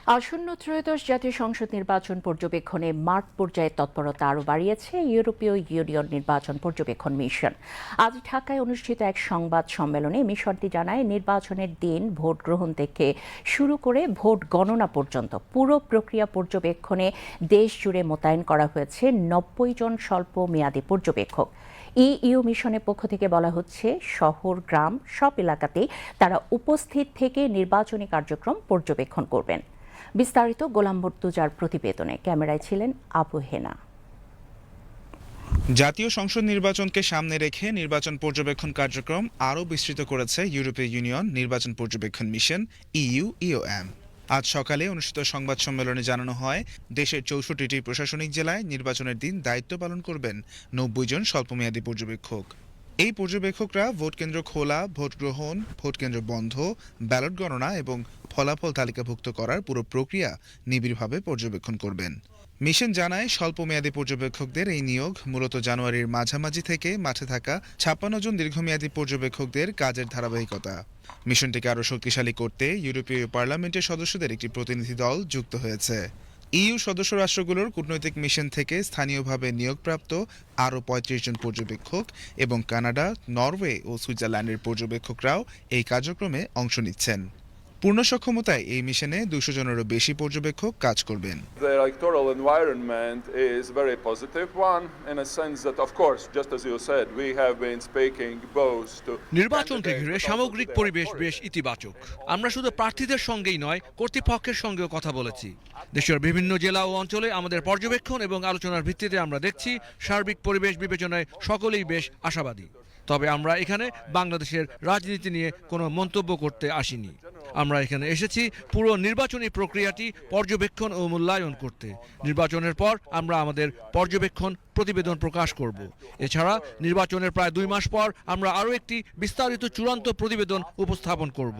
আসন্ন ত্রয়োদশ জাতীয় সংসদ নির্বাচন পর্যবেক্ষণে মাঠ পর্যায়ে তৎপরতা আরও বাড়িয়েছে ইউরোপীয় ইউনিয়ন নির্বাচন পর্যবেক্ষণ মিশন। আজ ঢাকায় অনুষ্ঠিত এক সংবাদ সম্মেলনে মিশনটি জানায়, নির্বাচনের দিন ভোট গ্রহণ থেকে শুরু করে ভোট গণনা পর্যন্ত পুরো প্রক্রিয়া পর্যবেক্ষণে দেশ জুড়ে মোতায়েন করা হয়েছে ৯০ জন স্বল্প মেয়াদী পর্যবেক্ষক। ইইউ মিশনের পক্ষ থেকে বলা হচ্ছে, শহর গ্রাম সব এলাকাতেই তারা উপস্থিত থেকে নির্বাচনী কার্যক্রম পর্যবেক্ষণ করবেন। বিস্তারিত গোলাম মুর্তুজার প্রতিবেদনে, ক্যামেরায় ছিলেন আবু হেনা। জাতীয় সংসদ নির্বাচনকে সামনে রেখে নির্বাচন পর্যবেক্ষণ কার্যক্রম আরও বিস্তৃত করেছে ইউরোপীয় ইউনিয়ন নির্বাচন পর্যবেক্ষণ মিশন ইউএম। আজ সকালে অনুষ্ঠিত সংবাদ সম্মেলনে জানানো হয়, দেশের ৬৪টি প্রশাসনিক জেলায় নির্বাচনের দিন দায়িত্ব পালন করবেন ৯০ জন স্বল্পমেয়াদী পর্যবেক্ষক। এই পর্যবেক্ষকরা ভোট কেন্দ্র খোলা, ভোট গ্রহণ, ভোট কেন্দ্র বন্ধ, ব্যালট গণনা এবং ফলাফল তালিকাভুক্ত করার পুরো প্রক্রিয়া নিবিড়ভাবে পর্যবেক্ষণ করবেন। মিশন জানায়, স্বল্পমেয়াদী পর্যবেক্ষকদের এই নিয়োগ মূলত জানুয়ারির মাঝামাঝি থেকে মাঠে থাকা ৫৬ জন দীর্ঘমেয়াদী পর্যবেক্ষকদের কাজের ধারাবাহিকতা। মিশনটিকে আরও শক্তিশালী করতে ইউরোপীয় পার্লামেন্টের সদস্যদের একটি প্রতিনিধি দল যুক্ত হয়েছে। ইইউ সদস্য রাষ্ট্রগুলোর কূটনৈতিক মিশন থেকে স্থানীয়ভাবে নিয়োগপ্রাপ্ত আরও ৩৫ জন পর্যবেক্ষক এবং কানাডা, নরওয়ে ও সুইজারল্যান্ডের পর্যবেক্ষকরাও এই কার্যক্রমে অংশ নিচ্ছেন। পূর্ণ সক্ষমতায় এই মিশনে ২০০ জনেরও বেশি পর্যবেক্ষক কাজ করবেন। The electoral environment is very positive one in a sense that, of course, just as you said, we have been speaking both to নির্বাচনকে ঘিরে সামগ্রিক পরিবেশ বেশ ইতিবাচক। আমরা শুধু প্রার্থীদের সঙ্গেই নয়, কর্তৃপক্ষের সঙ্গেও কথা বলেছি। দেশের বিভিন্ন জেলা ও অঞ্চলে আমাদের পর্যবেক্ষণ এবং আলোচনার ভিত্তিতে আমরা দেখছি, সার্বিক পরিবেশ বিবেচনায় সকলেই বেশ আশাবাদী। তবে আমরা এখানে বাংলাদেশের রাজনীতি নিয়ে কোনো মন্তব্য করতে আসিনি। আমরা এখানে এসেছি পুরো নির্বাচনী প্রক্রিয়াটি পর্যবেক্ষণ ও মূল্যায়ন করতে। নির্বাচনের পর আমরা আমাদের পর্যবেক্ষণ প্রতিবেদন প্রকাশ করব। এছাড়া নির্বাচনের প্রায় ২ মাস পর আমরা আরও একটি বিস্তারিত চূড়ান্ত প্রতিবেদন উপস্থাপন করব,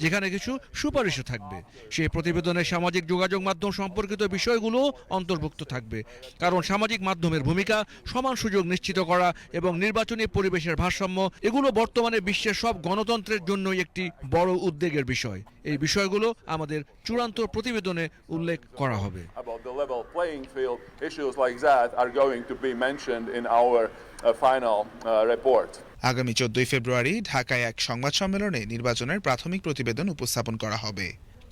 যেখানে কিছু সুপারিশও থাকবে। সেই প্রতিবেদনে সামাজিক যোগাযোগ মাধ্যম সম্পর্কিত বিষয়গুলো অন্তর্ভুক্ত থাকবে, কারণ সামাজিক মাধ্যমের ভূমিকা, সমান সুযোগ নিশ্চিত করা এবং নির্বাচনী পরিবেশের ভারসাম্য, এগুলো বর্তমানে বিশ্বের সব গণতন্ত্রের জন্যই একটি বড় উদ্বেগের বিষয়। এই বিষয়গুলো আমাদের চূড়ান্ত প্রতিবেদনে উল্লেখ করা হবে। আগামী ১৪ ফেব্রুয়ারি ঢাকায় এক সংবাদ সম্মেলনে নির্বাচনের প্রাথমিক প্রতিবেদন উপস্থাপন করা হবে।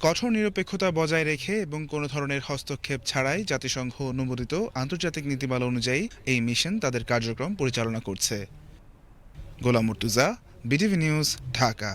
কঠোর নিরপেক্ষতা বজায় রেখে এবং কোনো ধরনের হস্তক্ষেপ ছাড়াই জাতিসংঘ অনুমোদিত আন্তর্জাতিক নীতিমালা অনুযায়ী এই মিশন তাদের কার্যক্রম পরিচালনা করছে। গোলাম মুর্তুজা, বিটিভি নিউজ, ঢাকা।